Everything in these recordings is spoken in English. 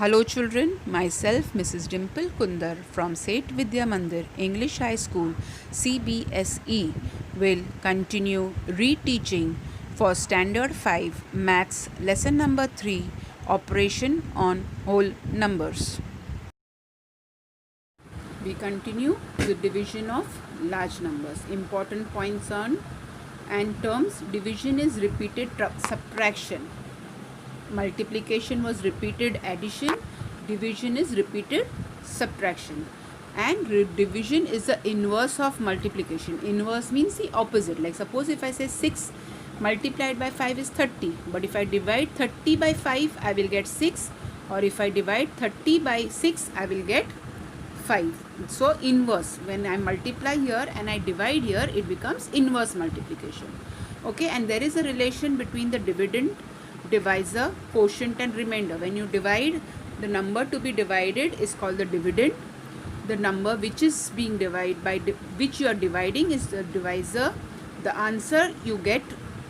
Hello children, myself Mrs. Dimple Kundar from Seth Vidya Mandir English High School CBSE will continue reteaching for Standard 5 Maths lesson number 3 Operation on Whole Numbers. We continue the division of large numbers. Important points on and terms. Division is repeated subtraction. Multiplication was repeated addition, division is repeated subtraction, and division is the inverse of multiplication. Inverse means the opposite. Like suppose if I say 6 multiplied by 5 is 30, but if I divide 30 by 5 I will get 6, or if I divide 30 by 6 I will get 5. So inverse, when I multiply here and I divide here, it becomes inverse multiplication. Okay, and there is a relation between the dividend, divisor, quotient and remainder. When you divide, the number to be divided is called the dividend. The number which is being divided by which you are dividing is the divisor. The answer you get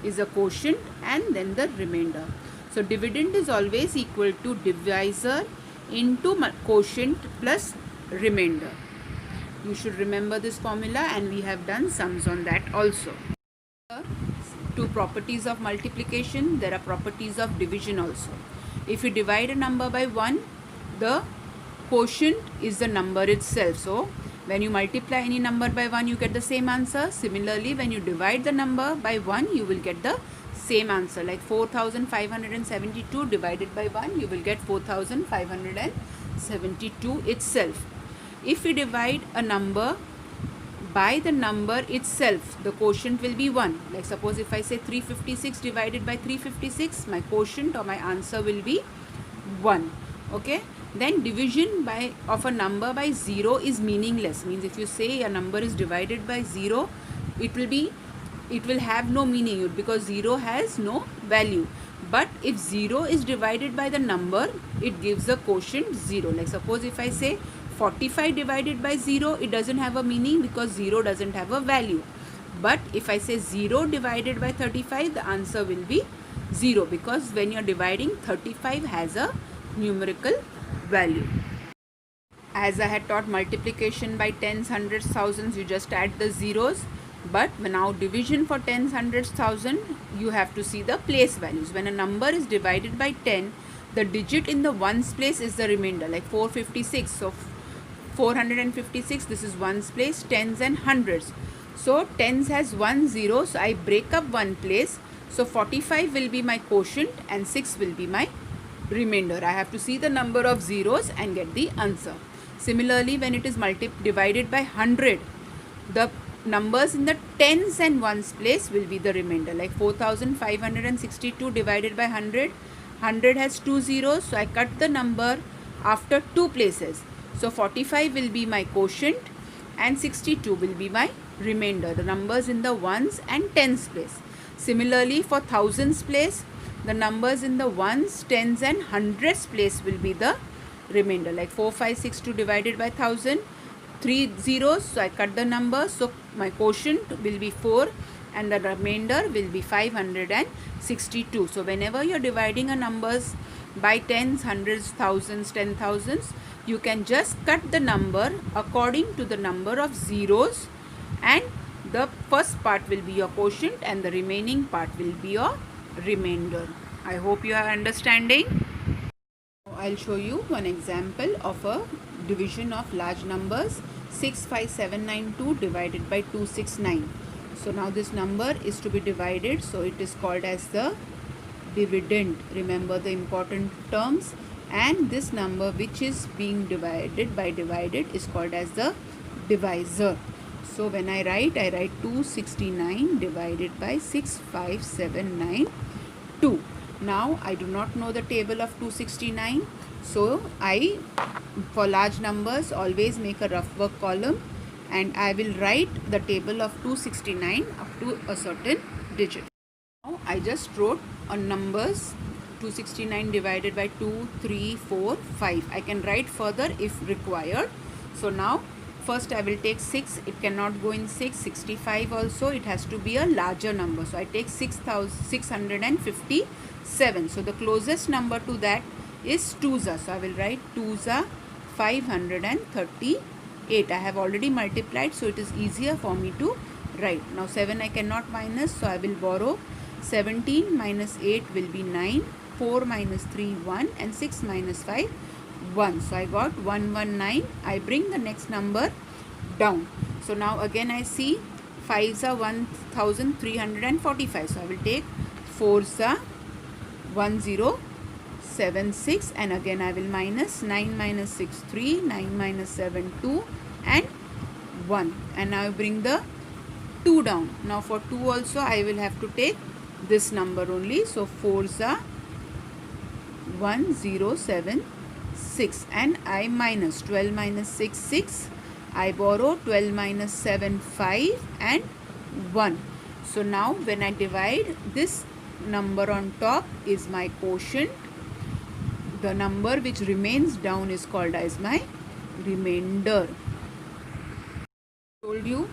is a quotient and then the remainder. So dividend is always equal to divisor into quotient plus remainder. You should remember this formula, and we have done sums on that also. Two properties of multiplication, there are properties of division also. If you divide a number by 1, the quotient is the number itself. So when you multiply any number by 1, you get the same answer. Similarly, when you divide the number by 1, you will get the same answer. Like 4572 divided by 1, you will get 4572 itself. If we divide a number by the number itself, the quotient will be 1. Like suppose if I say 356 divided by 356, my quotient or my answer will be 1. Okay, then division by of a number by 0 is meaningless. Means if you say a number is divided by 0, it will have no meaning, because 0 has no value. But if 0 is divided by the number, it gives a quotient 0. Like suppose if I say 45 divided by 0, it doesn't have a meaning because 0 doesn't have a value. But if I say 0 divided by 35, the answer will be 0, because when you're dividing, 35 has a numerical value. As I had taught multiplication by tens, hundreds, thousands, you just add the zeros. But now division for tens, hundreds, thousand, you have to see the place values. When a number is divided by 10, the digit in the ones place is the remainder. Like 456. So 456, this is ones place, tens and hundreds. So tens has 1 0, so I break up one place. So 45 will be my quotient and 6 will be my remainder. I have to see the number of zeros and get the answer. Similarly, when it is divided by 100, the numbers in the tens and ones place will be the remainder. Like 4562 divided by 100, 100 has 2 zeros, so I cut the number after 2 places. So 45 will be my quotient and 62 will be my remainder, the numbers in the ones and tens place. Similarly, for thousands place, the numbers in the ones, tens and hundreds place will be the remainder. Like 4562 divided by 1000, 3 zeros, so I cut the number, so my quotient will be 4 and the remainder will be 562. So whenever you are dividing a numbers by tens, hundreds, thousands, 10,000s, you can just cut the number according to the number of zeros, and the first part will be your quotient and the remaining part will be your remainder. I hope you are understanding. I'll show you one example of a division of large numbers. 65792 divided by 269. So now this number is to be divided, so it is called as the dividend. Remember the important terms. And this number which is being divided by divided is called as the divisor. So when I write 269 divided by 65792. Now I do not know the table of 269, so I, for large numbers, always make a rough work column and I will write the table of 269 up to a certain digit. Now I just wrote on numbers 269 divided by 2, 3, 4, 5. I can write further if required. So now first I will take 6. It cannot go in 6. 65 also, it has to be a larger number. So I take 6,657. So the closest number to that is 2s. So I will write 2s 538. I have already multiplied, so it is easier for me to write. Now 7 I cannot minus, so I will borrow 17 minus 8 will be 9, 4 minus 3 1, and 6 minus 5 1. So I got 119. I bring the next number down. So now again I see 5s are 1345. So I will take 4s are 1076, and again I will minus 9 minus 6 3, 9 minus 7 2, and 1, and now I bring the 2 down. Now for 2 also I will have to take this number only. So 4s are 1076, and I minus 12 minus 6 6. I borrow 12 minus 7 5 and 1. So now when I divide, this number on top is my quotient. The number which remains down is called as my remainder. I told you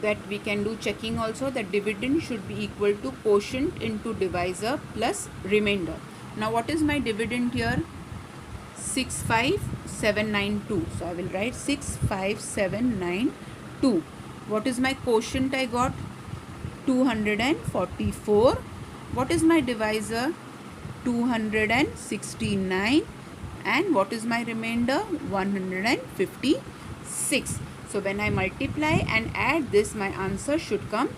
that we can do checking also, that dividend should be equal to quotient into divisor plus remainder. Now what is my dividend here? 65792. So I will write 65792. What is my quotient I got? 244. What is my divisor? 269. And what is my remainder? 156. So when I multiply and add this, my answer should come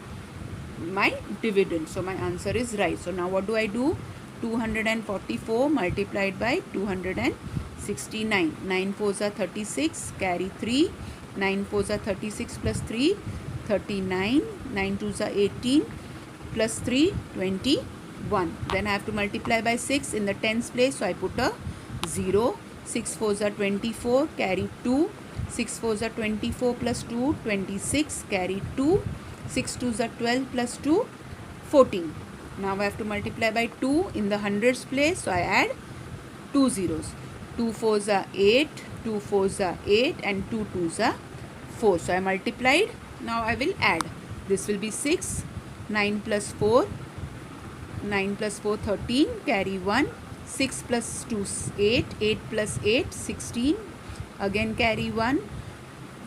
my dividend. So my answer is right. So now what do I do? 244 multiplied by 269. 9 4s are 36, carry 3. 9 4s are 36 plus 3, 39. 9 2s are 18 plus 3, 21. Then I have to multiply by 6 in the tens place, so I put a 0. 6 4s are 24, carry 2. 6 4s are 24 plus 2, 26, carry 2. 6 2s are 12 plus 2, 14. Now I have to multiply by 2 in the hundreds place, so I add 2 zeros. 2 4s are 8, 2 4s are 8, and 2 2s are 4. So I multiplied. Now I will add. This will be 6, 9 plus 4, 9 plus 4 13, carry 1. 6 plus 2 8, 8 plus 8 16, again carry 1.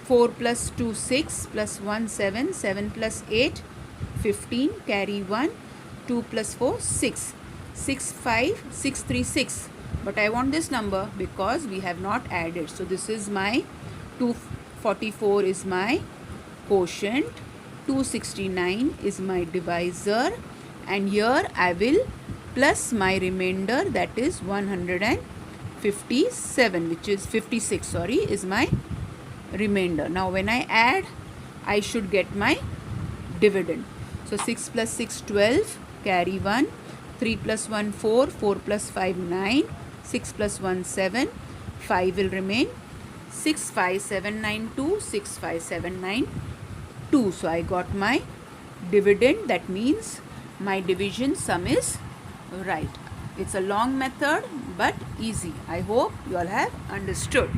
4 plus 2 6, plus 1 7, 7 plus 8 15, carry 1. 2 plus 4 6, 6 5 6 3 6. But I want this number because we have not added. So this is my 244 is my quotient, 269 is my divisor, and here I will plus my remainder, that is 157, which is 56, sorry, is my remainder. Now when I add, I should get my dividend. So 6 plus 6 12, carry 1. 3 plus 1 4, 4 plus 5 9, 6 plus 1 7, 5 will remain. 65792, 65792. So I got my dividend. That means my division sum is right. It's a long method but easy. I hope you all have understood.